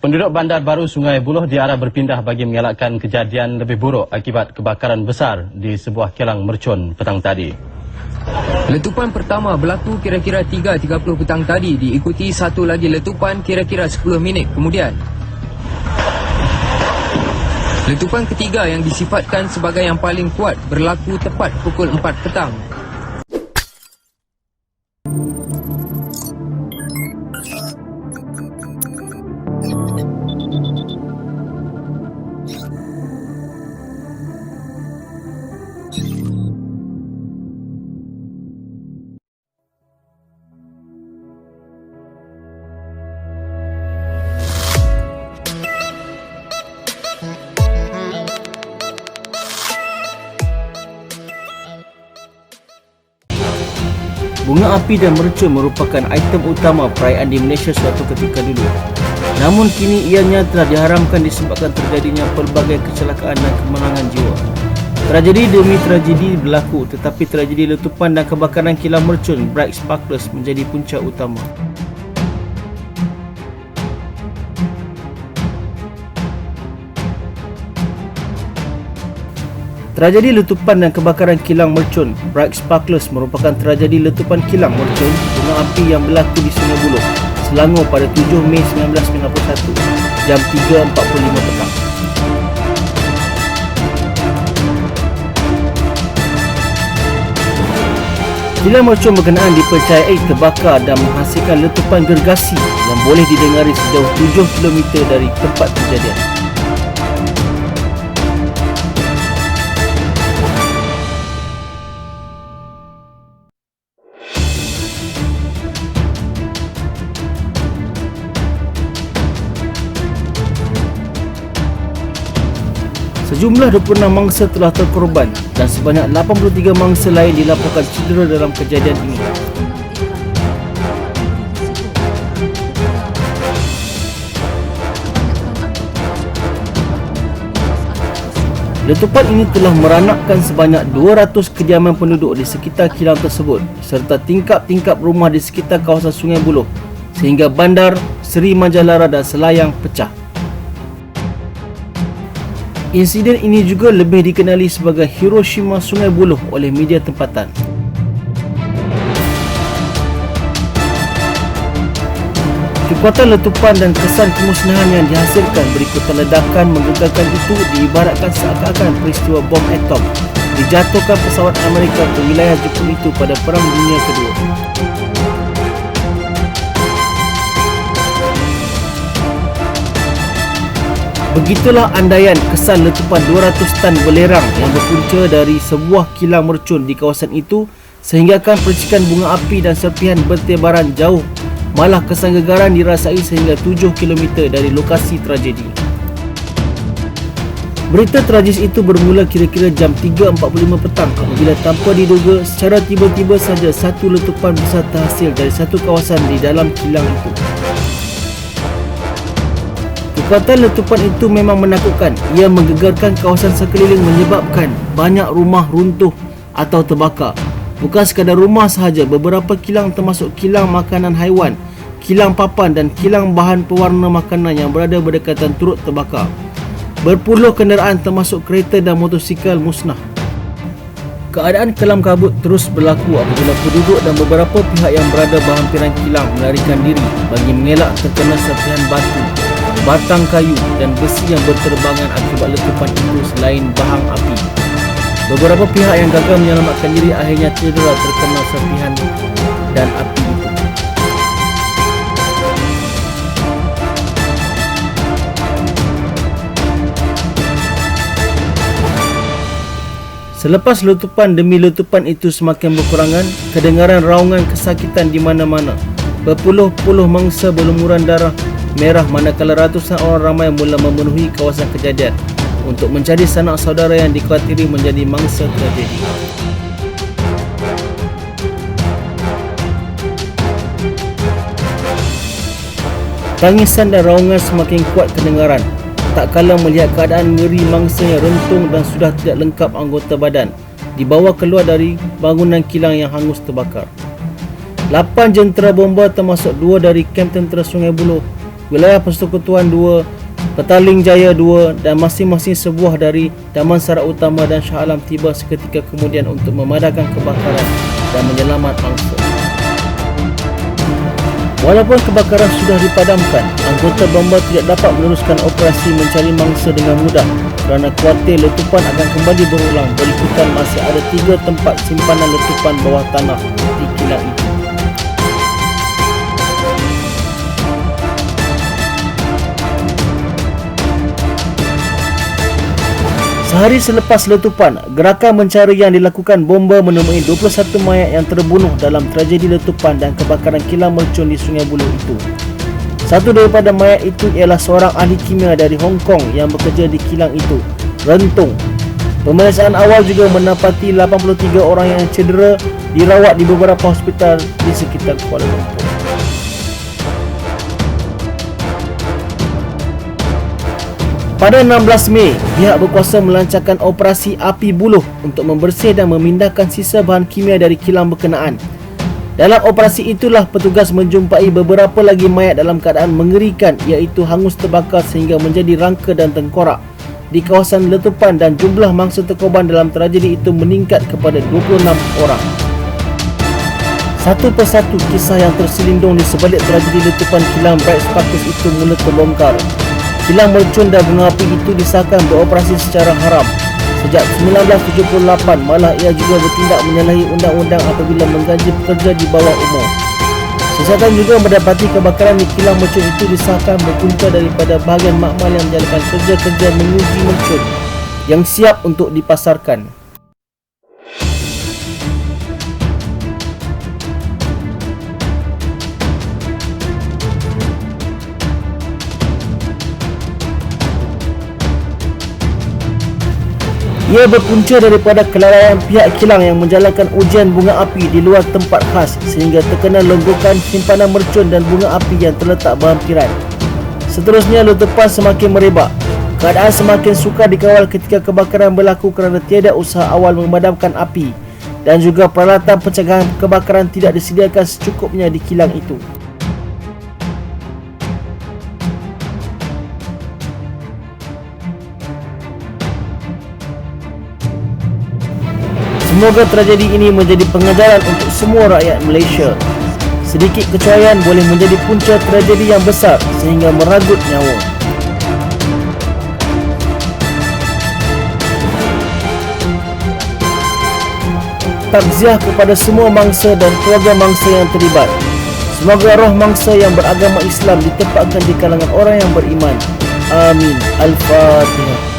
Penduduk Bandar Baru Sungai Buloh diarah berpindah bagi mengelakkan kejadian lebih buruk akibat kebakaran besar di sebuah kilang mercun petang tadi. Letupan pertama berlaku kira-kira 3.30 petang tadi, diikuti satu lagi letupan kira-kira 10 minit kemudian. Letupan ketiga yang disifatkan sebagai yang paling kuat berlaku tepat pukul 4 petang. Bunga api dan mercun merupakan item utama perayaan di Malaysia suatu ketika dulu. Namun kini ianya telah diharamkan disebabkan terjadinya pelbagai kecelakaan dan kemalangan jiwa. Tragedi demi tragedi berlaku, tetapi tragedi letupan dan kebakaran kilang mercun Bright Sparklers menjadi punca utama. Tragedi letupan dan kebakaran kilang mercun Bright Sparklers merupakan tragedi letupan kilang mercun bunga api yang berlaku di Sungai Buloh, Selangor pada 7 Mei 1991 jam 3.45 petang. Kilang mercun berkenaan dipercayai terbakar dan menghasilkan letupan gergasi yang boleh didengari sejauh 7 km dari tempat kejadian. Sejumlah 26 mangsa telah terkorban dan sebanyak 83 mangsa lain dilaporkan cedera dalam kejadian ini. Letupan ini telah meranakkan sebanyak 200 kediaman penduduk di sekitar kilang tersebut serta tingkap-tingkap rumah di sekitar kawasan Sungai Buloh sehingga bandar, Seri Majalara dan Selayang pecah. Insiden ini juga lebih dikenali sebagai Hiroshima Sungai Buloh oleh media tempatan. Kekuatan letupan dan kesan kemusnahan yang dihasilkan berikutan ledakan menggegarkan itu diibaratkan seakan-akan peristiwa bom atom dijatuhkan pesawat Amerika ke wilayah Jepun itu pada Perang Dunia Kedua. Begitulah andaian kesan letupan 200 tan belerang yang berpunca dari sebuah kilang mercun di kawasan itu sehinggakan percikan bunga api dan serpihan bertebaran jauh. Malah kesan gegaran dirasai sehingga 7 km dari lokasi tragedi. Berita tragis itu bermula kira-kira jam 3.45 petang apabila tanpa diduga secara tiba-tiba saja satu letupan besar terhasil dari satu kawasan di dalam kilang itu. Kekuatan letupan itu memang menakutkan. Ia menggegarkan kawasan sekeliling menyebabkan banyak rumah runtuh atau terbakar. Bukan sekadar rumah sahaja, beberapa kilang termasuk kilang makanan haiwan, kilang papan dan kilang bahan pewarna makanan yang berada berdekatan turut terbakar. Berpuluh kenderaan termasuk kereta dan motosikal musnah. Keadaan kelam kabut terus berlaku apabila penduduk dan beberapa pihak yang berada berhampiran kilang melarikan diri bagi mengelak terkena serpihan batu, batang kayu dan besi yang berterbangan akibat letupan itu selain bahang api. Beberapa pihak yang gagal menyelamatkan diri akhirnya cedera terkena serpihan dan api itu. Selepas letupan demi letupan itu semakin berkurangan, kedengaran raungan kesakitan di mana-mana. Berpuluh-puluh mangsa berlumuran darah merah manakala ratusan orang ramai mula memenuhi kawasan kejadian untuk mencari sanak saudara yang dikhawatiri menjadi mangsa tragedi. Tangisan dan raungan semakin kuat kedengaran tak kala melihat keadaan ngeri mangsa yang rentung dan sudah tidak lengkap anggota badan dibawa keluar dari bangunan kilang yang hangus terbakar. 8 jentera bomba termasuk 2 dari kamp tentera Sungai Buloh Wilayah Persekutuan 2, Petaling Jaya 2 dan masing-masing sebuah dari Damansara Utama dan Shah Alam tiba seketika kemudian untuk memadamkan kebakaran dan menyelamat mangsa. Walaupun kebakaran sudah dipadamkan, anggota bomba tidak dapat meneruskan operasi mencari mangsa dengan mudah kerana kuatir letupan akan kembali berulang berikutan masih ada 3 tempat simpanan letupan bawah tanah di kilang itu. Sehari selepas letupan, gerakan mencari yang dilakukan bomba menemui 21 mayat yang terbunuh dalam tragedi letupan dan kebakaran kilang mercun di Sungai Buloh itu. Satu daripada mayat itu ialah seorang ahli kimia dari Hong Kong yang bekerja di kilang itu, Rentung. Pemeriksaan awal juga mendapati 83 orang yang cedera dirawat di beberapa hospital di sekitar Kuala Lumpur. Pada 16 Mei, pihak berkuasa melancarkan operasi Api Buloh untuk membersih dan memindahkan sisa bahan kimia dari kilang berkenaan. Dalam operasi itulah petugas menjumpai beberapa lagi mayat dalam keadaan mengerikan, iaitu hangus terbakar sehingga menjadi rangka dan tengkorak di kawasan letupan, dan jumlah mangsa terkorban dalam tragedi itu meningkat kepada 26 orang. Satu persatu kisah yang terselindung di sebalik tragedi letupan kilang Bright Sparkles itu mula terbongkar. Kilang mercun dan bunga api itu disahkan beroperasi secara haram. Sejak 1978, malah ia juga bertindak menyalahi undang-undang apabila menggaji pekerja di bawah umur. Siasatan juga mendapati kebakaran di kilang mercun itu disahkan berpunca daripada bahagian makmal yang menjalankan kerja-kerja menguji mercun yang siap untuk dipasarkan. Ia berpunca daripada kelalaian pihak kilang yang menjalankan ujian bunga api di luar tempat khas sehingga terkena longgokan simpanan mercun dan bunga api yang terletak berhampiran. Seterusnya, letupan semakin merebak. Keadaan semakin sukar dikawal ketika kebakaran berlaku kerana tiada usaha awal memadamkan api dan juga peralatan pencegahan kebakaran tidak disediakan secukupnya di kilang itu. Semoga tragedi ini menjadi pengajaran untuk semua rakyat Malaysia. Sedikit kecuaian boleh menjadi punca tragedi yang besar sehingga meragut nyawa. Takziah kepada semua mangsa dan keluarga mangsa yang terlibat. Semoga roh mangsa yang beragama Islam ditempatkan di kalangan orang yang beriman. Amin. Al-Fatihah.